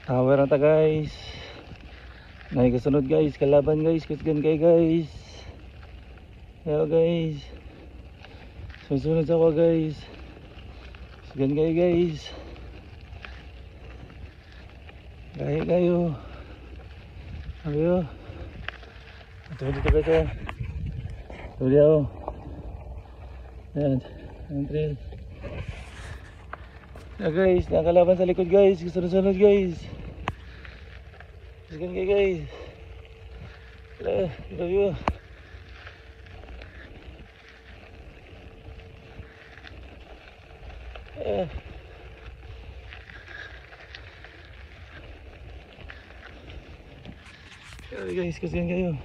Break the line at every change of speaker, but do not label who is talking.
Tower na ta guys. Kasunod guys, kalaban guys, kusgan kay guys. Hello guys. Susunod sa ako guys. Kusgan kay guys. Gaya kayo. Ayo. Ito dito guys. Tuloy ako. Ayan, ang trail. Guys, nakalaban sa likod guys. Sunod-sunod guys. Kusgan kayo guys. Love you. Guys, kusgan kayo.